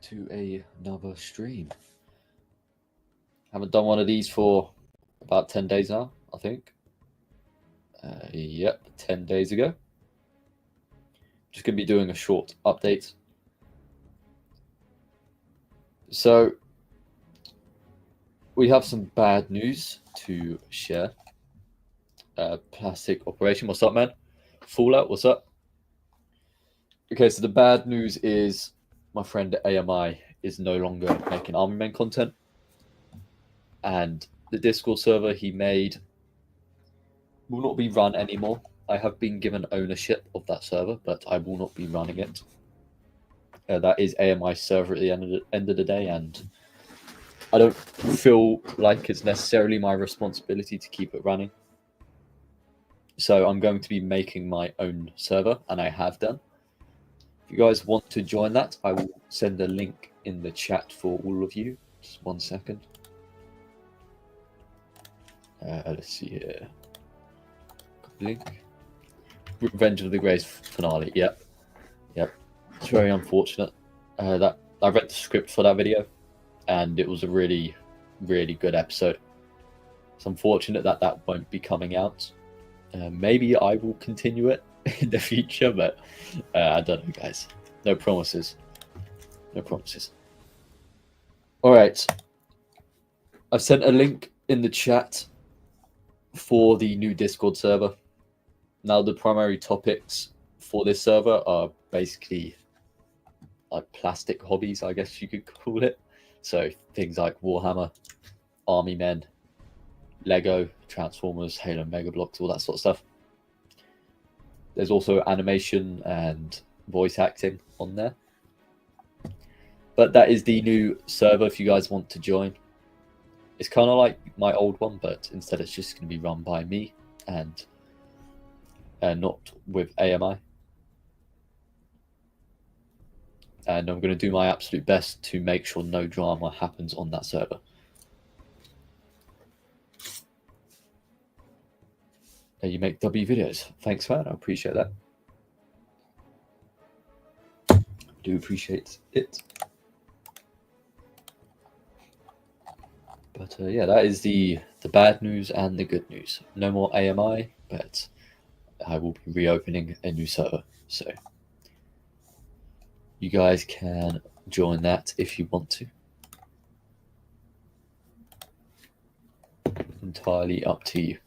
to another stream. Haven't done one of these for about 10 days now, I think. Yep, 10 days ago. Just going to be doing a short update. So, we have some bad news to share. Plastic Operation, what's up, man? Fallout, what's up? Okay, so the bad news is my friend AMI is no longer making Army Men content. And the Discord server he made will not be run anymore. I have been given ownership of that server, but I will not be running it. That is AMI's server at the end of the day, and I don't feel like it's necessarily my responsibility to keep it running. So I'm going to be making my own server, and I have done. If you guys want to join that, I will send a link in the chat for all of you. Just 1 second. Let's see here. Link. Revenge of the Greys finale. Yep. It's very unfortunate that I read the script for that video, and it was a really, really good episode. It's unfortunate that that won't be coming out. Maybe I will continue it in the future, but I don't know, guys. No promises. No promises. All right. I've sent a link in the chat for the new Discord server. Now, the primary topics for this server are basically like plastic hobbies, I guess you could call it. So things like Warhammer, Army Men, Lego, Transformers, Halo Mega Bloks, all that sort of stuff. There's also animation and voice acting on there. But that is the new server if you guys want to join. It's kind of like my old one, but instead it's just going to be run by me and not with AMI. And I'm going to do my absolute best to make sure no drama happens on that server. You make W videos. Thanks, man. I appreciate that. Do appreciate it. But yeah, that is the bad news and the good news. No more AMI, but I will be reopening a new server. So you guys can join that if you want to. Entirely up to you.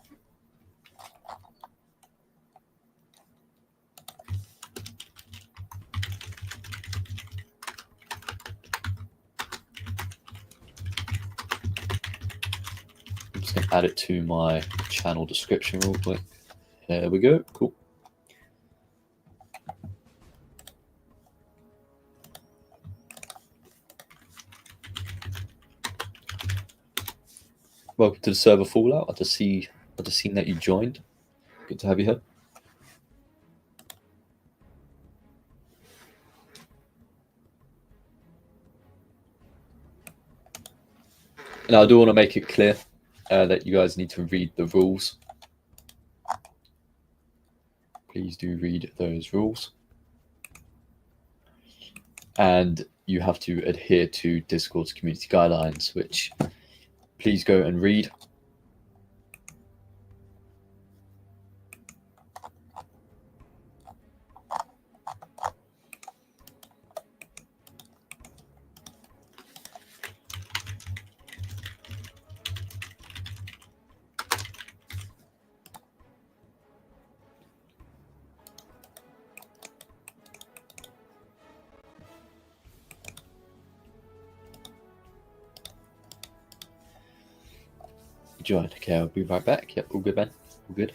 I'm just going to add it to my channel description real quick. There we go. Cool. Welcome to the server Fallout. I just seen that you joined. Good to have you here. Now, I do want to make it clear that you guys need to read the rules. Please do read those rules. And you have to adhere to Discord's community guidelines, which please go and read. Join. Okay, I'll be right back. Yep, all good, man. All good.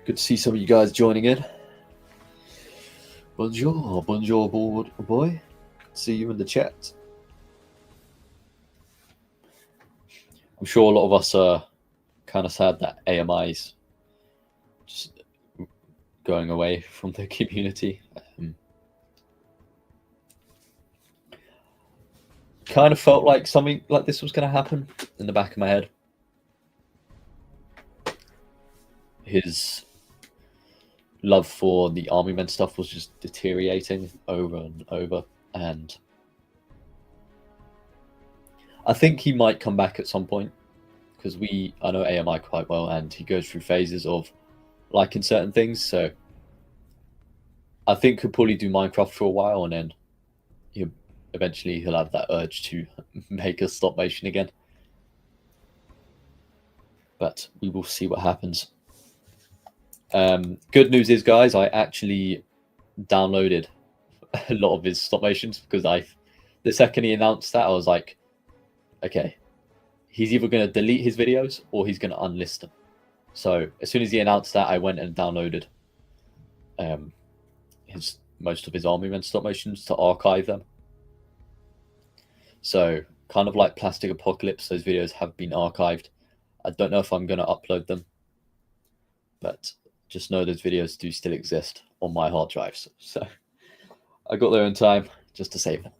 Good to see some of you guys joining in. Bonjour, boy. See you in the chat. I'm sure a lot of us are kind of sad that AMI's just going away from the community. kind of felt like something like this was going to happen in the back of my head. His love for the army men stuff was just deteriorating over and over, and I think he might come back at some point, because I know AMI quite well, and he goes through phases of liking certain things, so I think he'll probably do Minecraft for a while, and then eventually he'll have that urge to make a stop motion again. But we will see what happens. Good news is, guys, I actually downloaded a lot of his stop motions, because the second he announced that, I was like, okay, he's either going to delete his videos or he's going to unlist them. So as soon as he announced that, I went and downloaded most of his army men stop motions to archive them. So kind of like Plastic Apocalypse, those videos have been archived. I don't know if I'm going to upload them, but just know those videos do still exist on my hard drives. So I got there in time just to save them.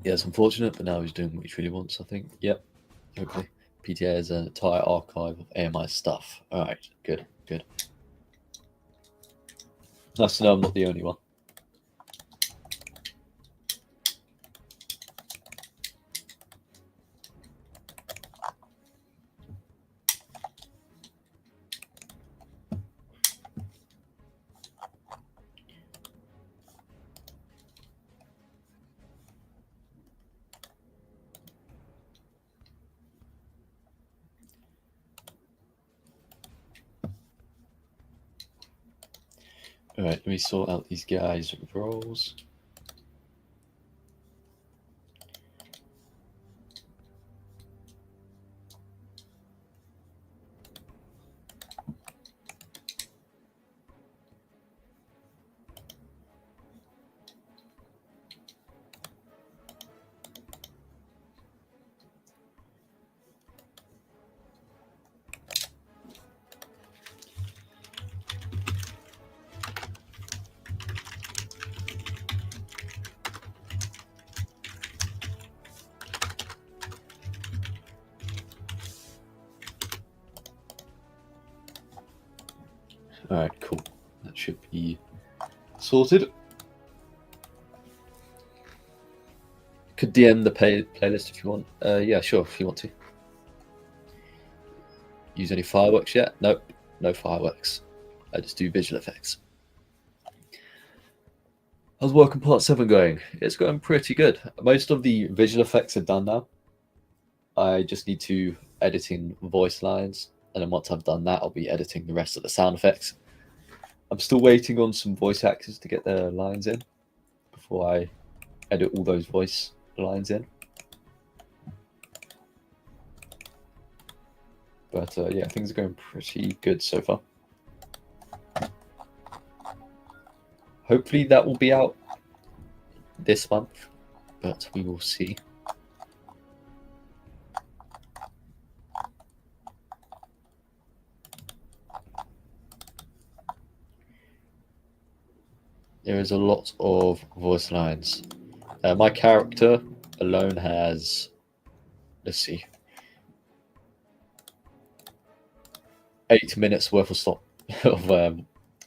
Yeah, it's unfortunate, but now he's doing what he really wants, I think. Yep, hopefully. PTA has an entire archive of AMI stuff. All right, good, good. Nice to know I'm not the only one. All right, let me sort out these guys' roles. All right, cool. That should be sorted. Could DM the playlist if you want. Yeah, sure, if you want to. Use any fireworks yet? Nope, no fireworks. I just do visual effects. How's Working Part 7 going? It's going pretty good. Most of the visual effects are done now. I just need to editing voice lines, and then once I've done that, I'll be editing the rest of the sound effects. I'm still waiting on some voice actors to get their lines in before I edit all those voice lines in. But yeah, things are going pretty good so far. Hopefully that will be out this month, but we will see. There is a lot of voice lines. My character alone has, let's see, 8 minutes worth of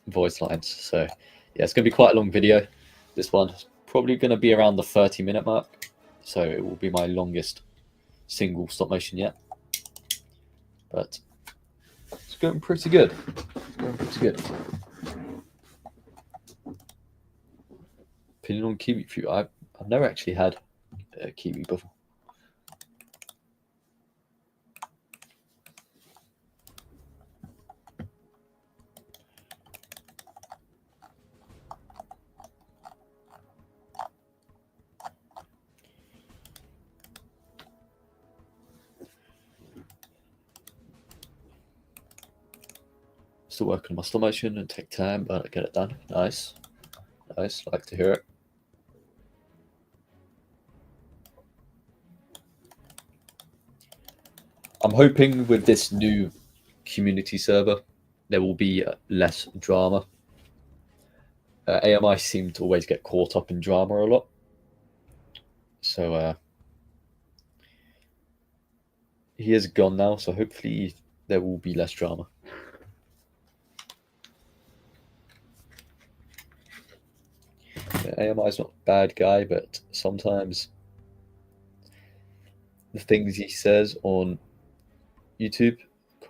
voice lines. So yeah, it's going to be quite a long video. This one is probably going to be around the 30-minute mark. So it will be my longest single stop motion yet. But it's going pretty good. It's going pretty good. Opinion on kiwi fruit. I've never actually had kiwi before. Still working on my stop motion and take time, but I get it done. Nice. Nice. Like to hear it. I'm hoping with this new community server, there will be less drama. AMI seem to always get caught up in drama a lot. So he is gone now, so hopefully there will be less drama. AMI is not a bad guy, but sometimes the things he says on YouTube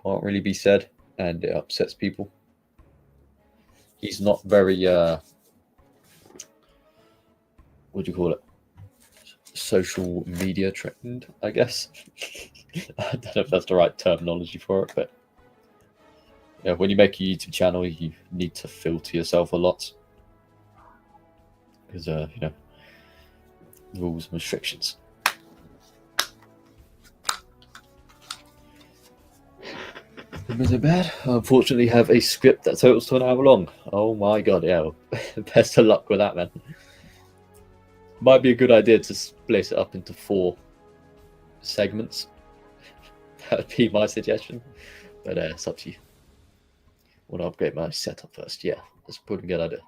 can't really be said, and it upsets people. He's not very what do you call it? Social media trained, I guess. I don't know if that's the right terminology for it, but yeah, when you make a YouTube channel, you need to filter yourself a lot because rules and restrictions. Was it bad? I unfortunately have a script that totals to an hour long. Oh my god, yeah. Best of luck with that, man. Might be a good idea to split it up into 4 segments. That would be my suggestion. But it's up to you. I want to upgrade my setup first. Yeah, that's probably a good idea.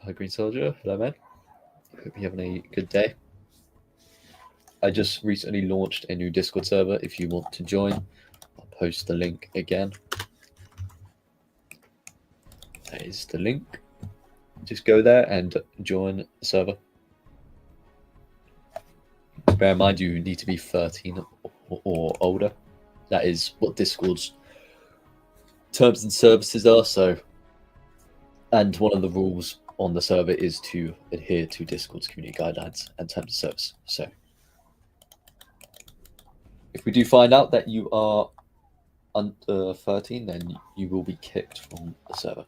Hi, Green Soldier. Hello, man. Hope you're having a good day. I just recently launched a new Discord server. If you want to join, I'll post the link again. That is the link. Just go there and join the server. Bear in mind, you need to be 13 or older. That is what Discord's terms and services are. So, and one of the rules on the server is to adhere to Discord's community guidelines and terms of service. So, if we do find out that you are under 13, then you will be kicked from the server.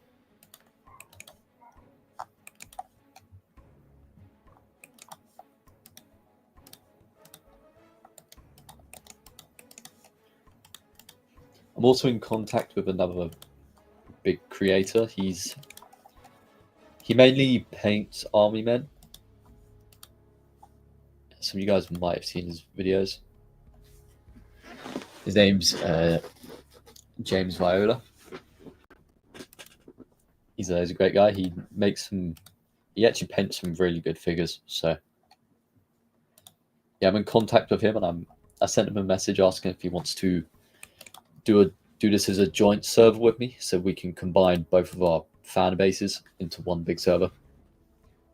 I'm also in contact with another big creator. He mainly paints army men. Some of you guys might have seen his videos. His name's James Viola. He's a great guy. He actually paints some really good figures. So yeah, I'm in contact with him, and I sent him a message asking if he wants to do this as a joint server with me, so we can combine both of our fan bases into one big server.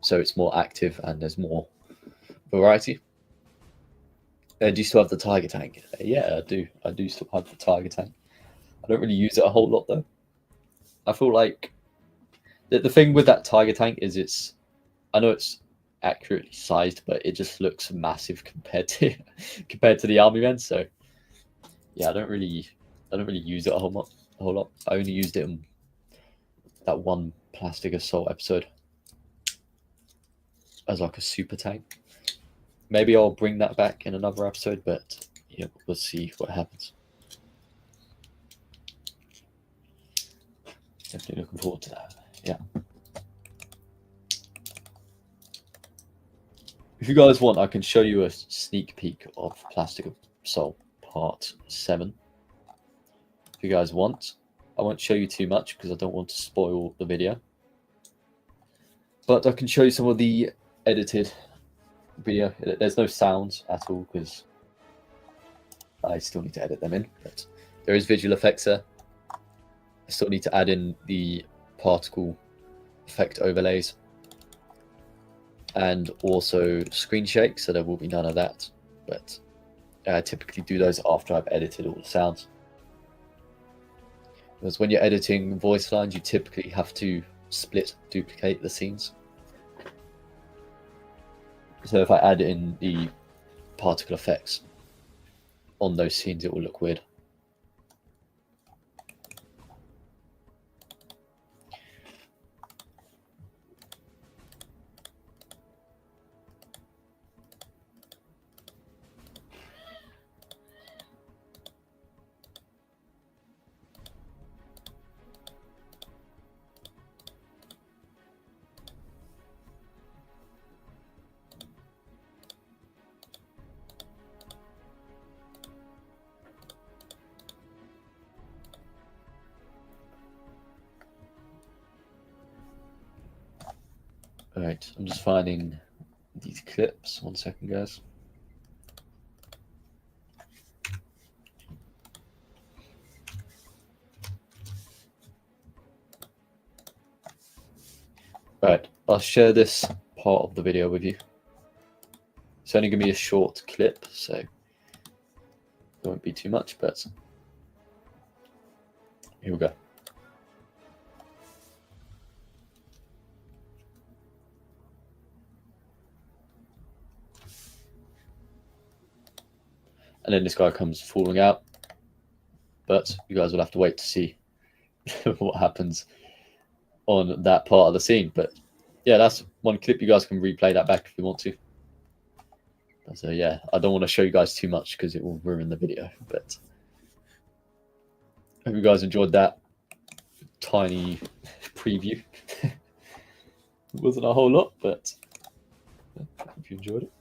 So it's more active and there's more variety. Do you still have the Tiger Tank? Yeah, I do. I do still have the Tiger Tank. I don't really use it a whole lot though. I feel like the thing with that Tiger Tank is I know it's accurately sized, but it just looks massive compared to the army men. So yeah, I don't really use it a whole lot. I only used it in that one Plastic Assault episode as like a super tank. Maybe I'll bring that back in another episode, but yeah, we'll see what happens. Definitely looking forward to that. Yeah. If you guys want, I can show you a sneak peek of Plastic Assault Part 7. If you guys want, I won't show you too much because I don't want to spoil the video. But I can show you some of the edited video. There's no sounds at all because I still need to edit them in. But there is visual effects there. I still need to add in the particle effect overlays and also screen shake, so there will be none of that. But I typically do those after I've edited all the sounds. Because when you're editing voice lines, you typically have to duplicate the scenes. So if I add in the particle effects on those scenes, it will look weird. All right, I'm just finding these clips. 1 second, guys. Right, I'll share this part of the video with you. It's only going to be a short clip, so it won't be too much, but here we go. And then this guy comes falling out, but you guys will have to wait to see what happens on that part of the scene. But yeah, that's one clip. You guys can replay that back if you want to. So yeah, I don't want to show you guys too much because it will ruin the video, but I hope you guys enjoyed that tiny preview. It wasn't a whole lot, but I hope you enjoyed it.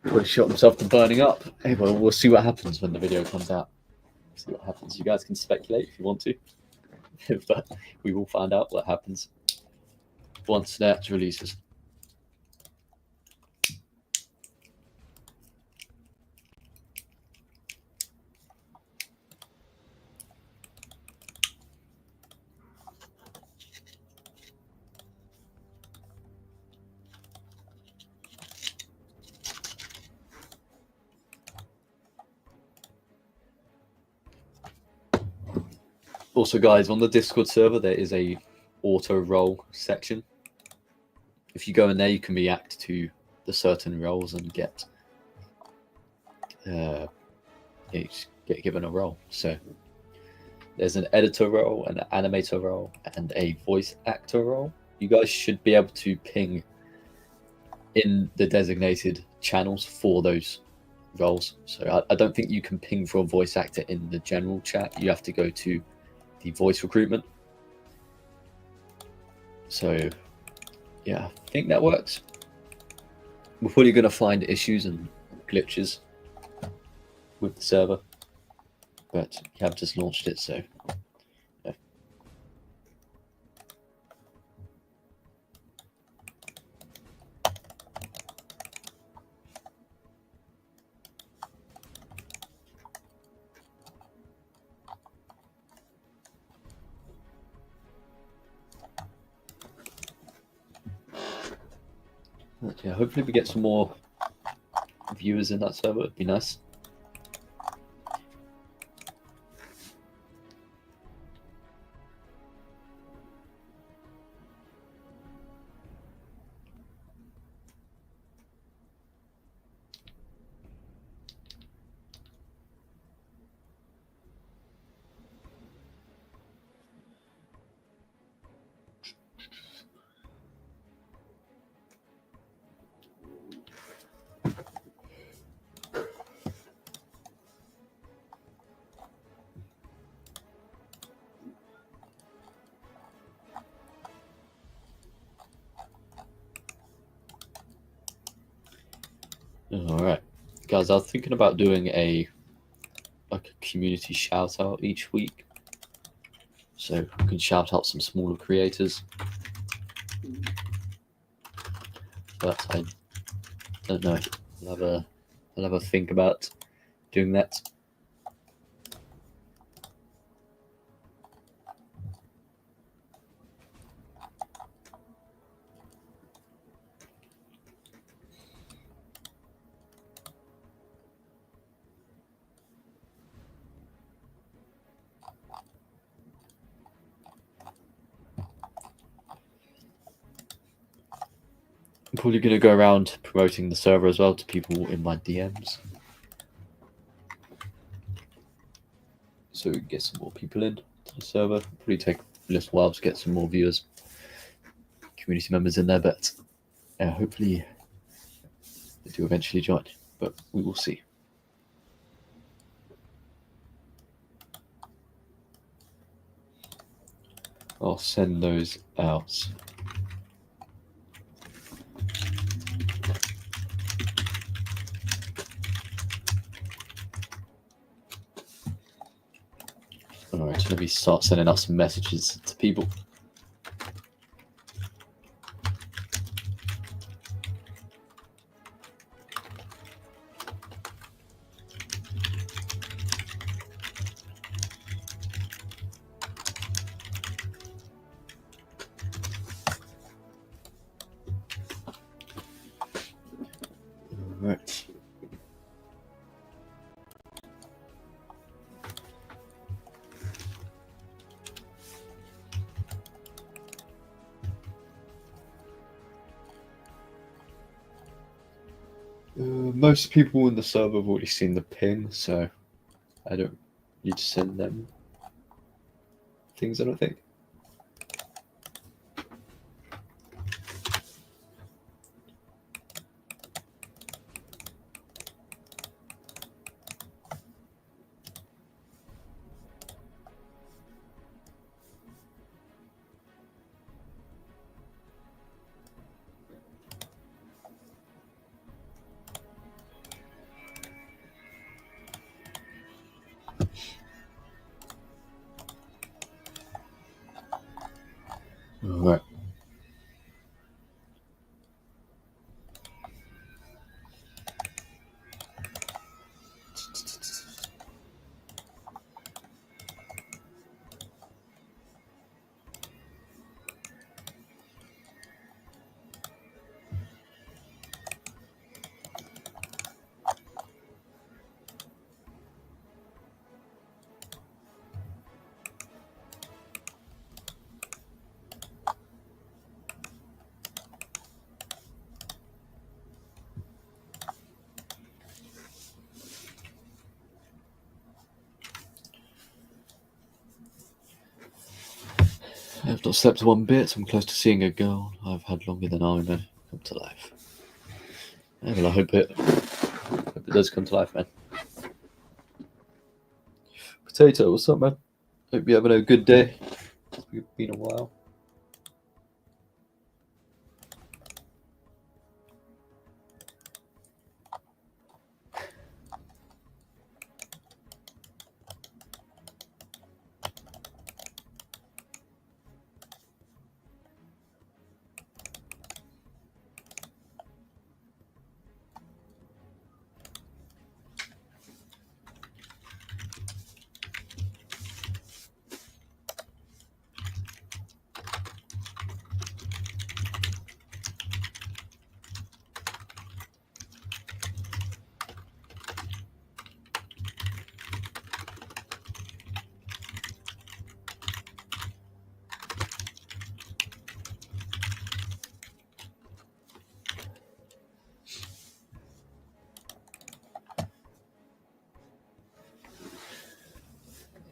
Probably shot himself to burning up. Hey, well, we'll see what happens when the video comes out. See what happens. You guys can speculate if you want to, but we will find out what happens once that releases. Also, guys, on the Discord server, there is a auto roll section. If you go in there, you can react to the certain roles and get given a role. So there's an editor role, an animator role, and a voice actor role. You guys should be able to ping in the designated channels for those roles. So I don't think you can ping for a voice actor in the general chat. You have to go to the voice recruitment. So yeah, I think that works. We're probably going to find issues and glitches with the server, but we have just launched it, so yeah. Yeah, hopefully we get some more viewers in that server. It'd be nice. All right, guys, I was thinking about doing a community shout out each week, so we can shout out some smaller creators. But I don't know. I'll have a think about doing that. I'm probably going to go around promoting the server as well to people in my DMs, so we can get some more people in to the server. Probably take a little while to get some more viewers, community members in there, but hopefully they do eventually join, but we will see. I'll send those out. Alright, so let me start sending out some messages to people. Alright. Most people in the server have already seen the ping, so I don't need to send them things, I don't think. Alright. I have not slept one bit. I'm close to seeing a girl I've had longer than Army Men come to life. Yeah, well, I hope it does come to life, man. Potato, what's up, man? Hope you're having a good day. It's been a while.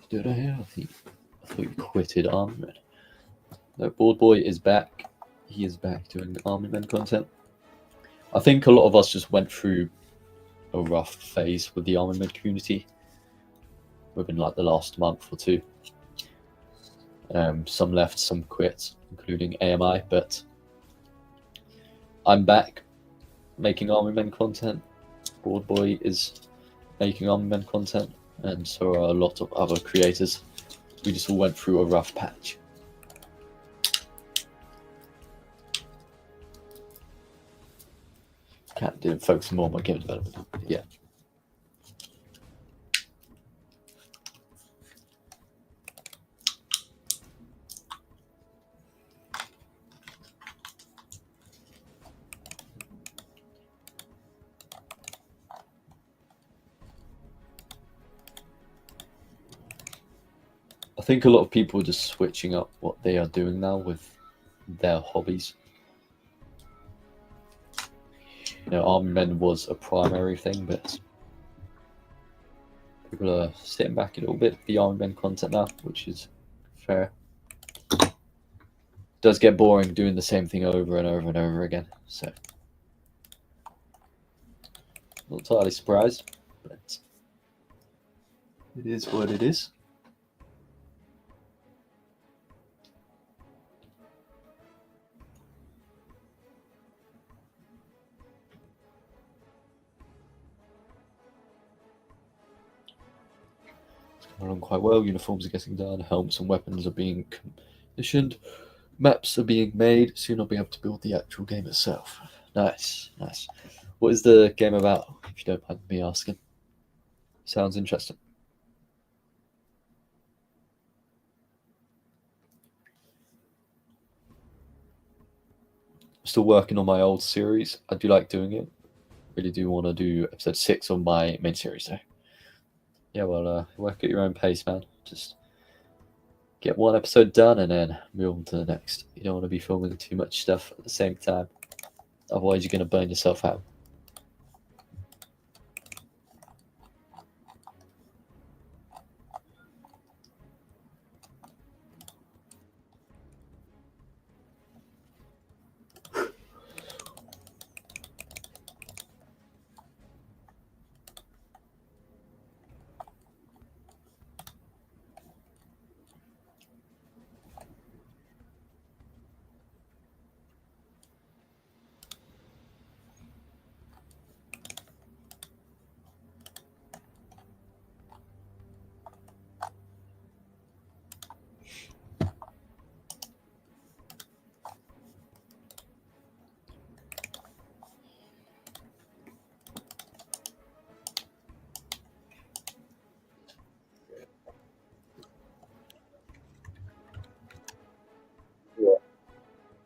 Did I hear? I thought you quitted Army Men. No, Board Boy is back. He is back doing Army Men content. I think a lot of us just went through a rough phase with the Army Men community within like the last month or two. Some left, some quit, including AMI, but I'm back making Army Men content. Board Boy is making Army Men content, and so are a lot of other creators. We just all went through a rough patch. Cat didn't focus more on my game development. Yeah. I think a lot of people are just switching up what they are doing now with their hobbies. You know, Army Men was a primary thing, but people are sitting back a little bit for the Army Men content now, which is fair. It does get boring doing the same thing over and over and over again, so not entirely surprised, but it is what it is. along quite well. Uniforms are getting done. Helmets and weapons are being commissioned. Maps are being made. Soon I'll be able to build the actual game itself. Nice, nice. What is the game about, if you don't mind me asking? Sounds interesting. Still working on my old series. I do like doing it. Really do want to do episode 6 on my main series though. Yeah, well, work at your own pace, man. Just get one episode done and then move on to the next. You don't want to be filming too much stuff at the same time. Otherwise, you're going to burn yourself out.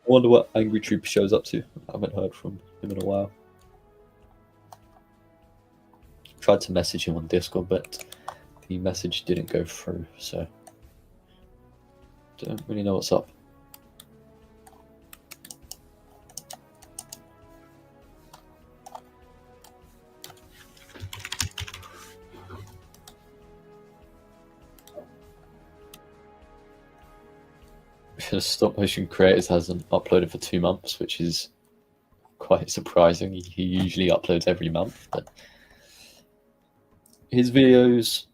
I wonder what Angry Trooper shows up to. I haven't heard from him in a while. Tried to message him on Discord, but the message didn't go through, so don't really know what's up. Stop Motion Creators hasn't uploaded for 2 months, which is quite surprising. He usually uploads every month, but his videos,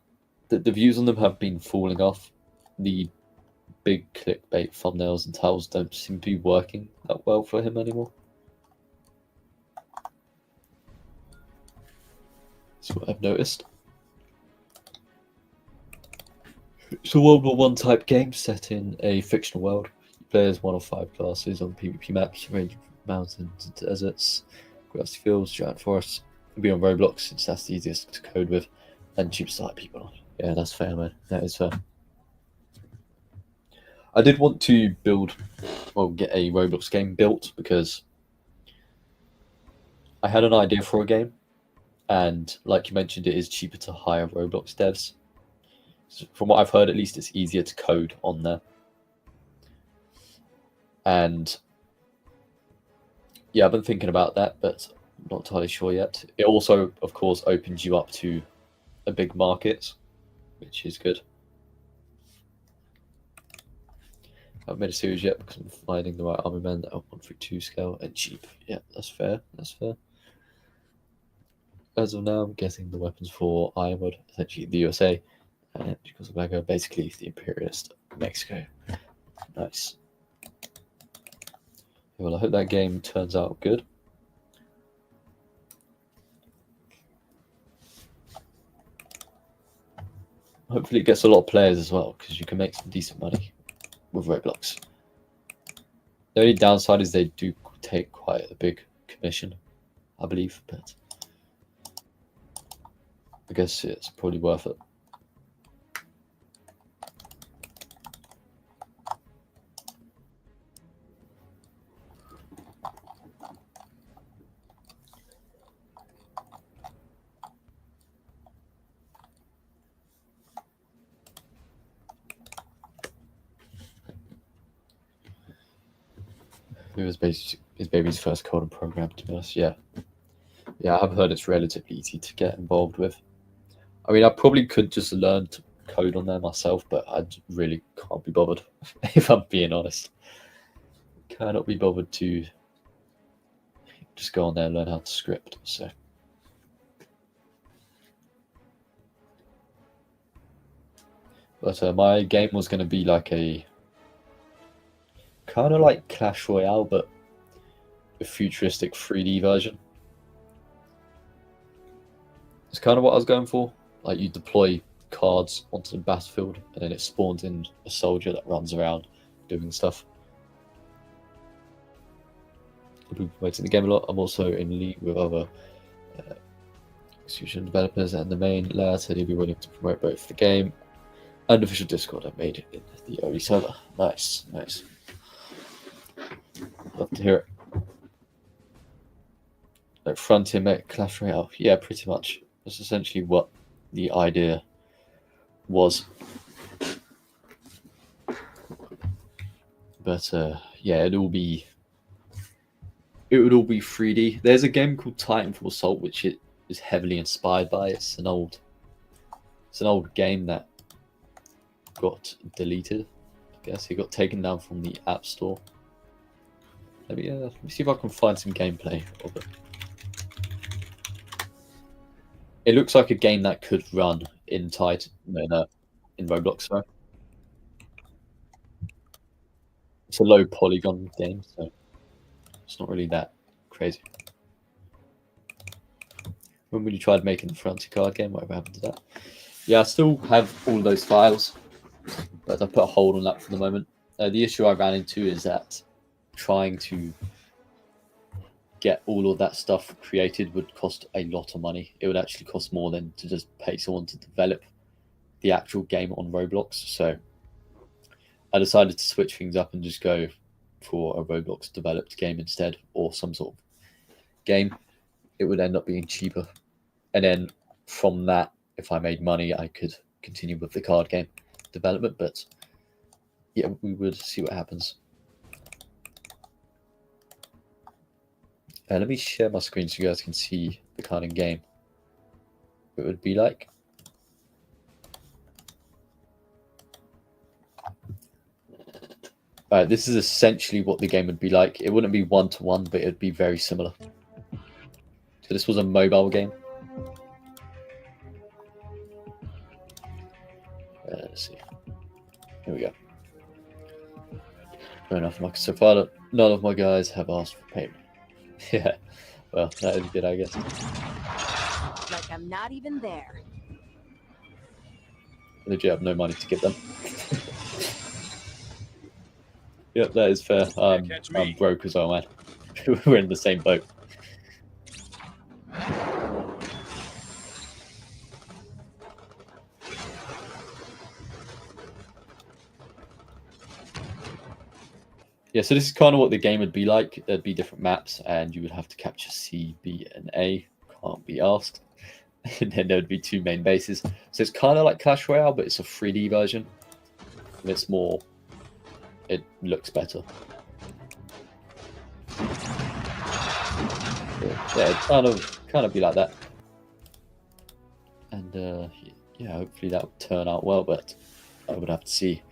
the views on them have been falling off. The big clickbait thumbnails and titles don't seem to be working that well for him anymore. That's what I've noticed. It's a World War I type game set in a fictional world. You play as 1 of 5 classes on PvP maps, ranging from mountains and deserts, grassy fields, giant forests. It'll be on Roblox since that's the easiest to code with and cheapest to hype people on. Yeah, that's fair, man. That is fair. I did want to get a Roblox game built because I had an idea for a game, and like you mentioned, it is cheaper to hire Roblox devs. From what I've heard, at least it's easier to code on there. And yeah, I've been thinking about that, but I'm not entirely sure yet. It also, of course, opens you up to a big market, which is good. I haven't made a series yet because I'm finding the right army men that are 1/2 scale and cheap. Yeah, that's fair. That's fair. As of now, I'm getting the weapons for Ironwood, essentially the USA, and Czechoslovakia, basically the imperialist Mexico. Nice. Well, I hope that game turns out good. Hopefully, it gets a lot of players as well, because you can make some decent money with Roblox. The only downside is they do take quite a big commission, I believe, but I guess it's probably worth it. It was basically his baby's first coding program, to be honest. Yeah, I've heard it's relatively easy to get involved with. I mean, I probably could just learn to code on there myself, but I really can't be bothered, if I'm being honest. Cannot be bothered to just go on there and learn how to script. So, but my game was going to be like a kind of like Clash Royale, but a futuristic 3D version. It's kind of what I was going for. Like you deploy cards onto the battlefield, and then it spawns in a soldier that runs around doing stuff. I've been promoting the game a lot. I'm also in league with other execution developers, and the main lad said he'd be willing to promote both the game and official Discord I made in the early server. Nice. Love to hear it. Like Frontier Mech Clash Royale. Yeah, pretty much. That's essentially what the idea was. But yeah, it would all be 3D. There's a game called Titanfall Assault, which it is heavily inspired by. It's an old game that got deleted. I guess it got taken down from the App Store. Let me see if I can find some gameplay of it. It looks like a game that could run in in Roblox. So it's a low polygon game, so it's not really that crazy. When you tried making the Frontier card game, whatever happened to that? Yeah, I still have all those files, but I put a hold on that for the moment. The issue I ran into is that trying to get all of that stuff created would cost a lot of money. It would actually cost more than to just pay someone to develop the actual game on Roblox. So I decided to switch things up and just go for a Roblox developed game instead, or some sort of game. It would end up being cheaper. And then from that, if I made money, I could continue with the card game development. But yeah, we would see what happens. Let me share my screen so you guys can see the kind of game it would be like. Alright, this is essentially what the game would be like. It wouldn't be one-to-one, but it would be very similar. So this was a mobile game. Let's see. Here we go. Fair enough. So far, none of my guys have asked for payment. Yeah, well, that is good, I guess. Like I'm not even there. Legit have no money to give them. Yep, that is fair. I'm broke as well, man. We're in the same boat. Yeah, so this is kind of what the game would be like. There'd be different maps, and you would have to capture C, B, and A. Can't be asked. And then there would be 2 main bases. So it's kind of like Clash Royale, but it's a 3D version. And it's more... It looks better. Yeah, it kind of be like that. And yeah, hopefully that would turn out well, but I would have to see.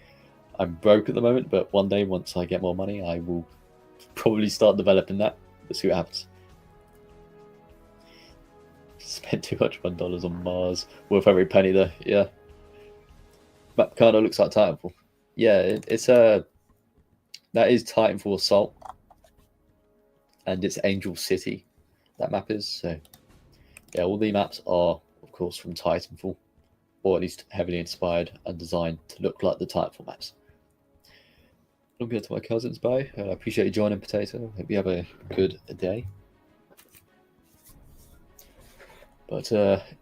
I'm broke at the moment, but one day once I get more money, I will probably start developing that. Let's see what happens. Spent $201 on Mars, worth every penny though. Yeah, map kind of looks like Titanfall. Yeah, it's that is Titanfall Assault, and it's Angel City. That map is so. Yeah, all the maps are, of course, from Titanfall, or at least heavily inspired and designed to look like the Titanfall maps. Don't get to my cousins, bye. I appreciate you joining, Potato. Hope you have a good day. But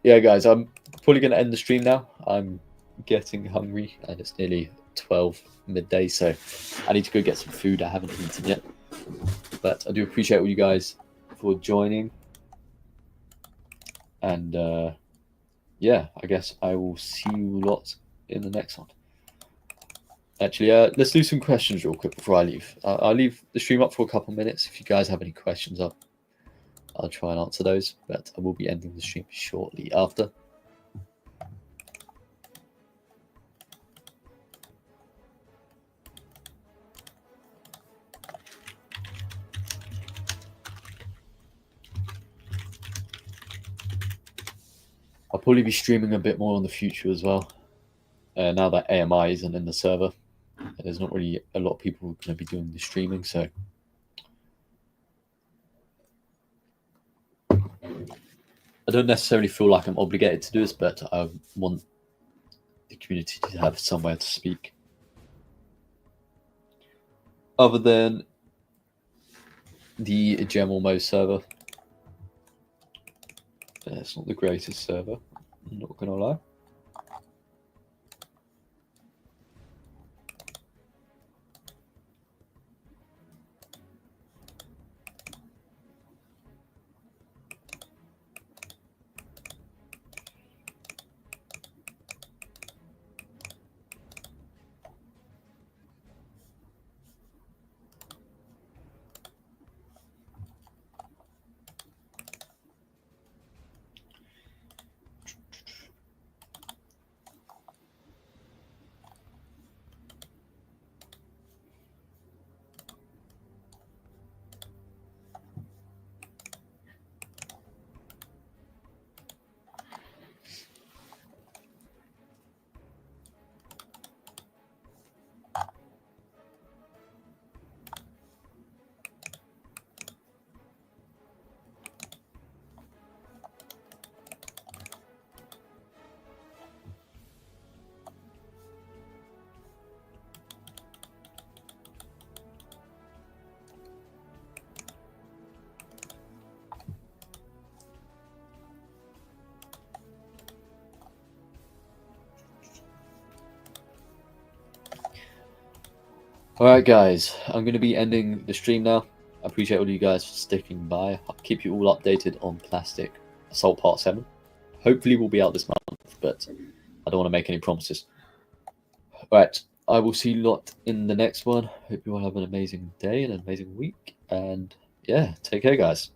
yeah, guys, I'm probably going to end the stream now. I'm getting hungry, and it's nearly 12 midday, so I need to go get some food. I haven't eaten yet. But I do appreciate all you guys for joining. And yeah, I guess I will see you lot in the next one. Actually, let's do some questions real quick before I leave. I'll leave the stream up for a couple minutes. If you guys have any questions up, I'll try and answer those, but I will be ending the stream shortly after. I'll probably be streaming a bit more in the future as well. Now that AMI isn't in the server, there's not really a lot of people who are going to be doing the streaming, so I don't necessarily feel like I'm obligated to do this, but I want the community to have somewhere to speak. Other than the general mode server, it's not the greatest server, I'm not gonna lie. Alright guys, I'm going to be ending the stream now. I appreciate all you guys for sticking by. I'll keep you all updated on Plastic Assault Part 7. Hopefully we'll be out this month, but I don't want to make any promises. Alright, I will see you lot in the next one. Hope you all have an amazing day and an amazing week. And yeah, take care guys.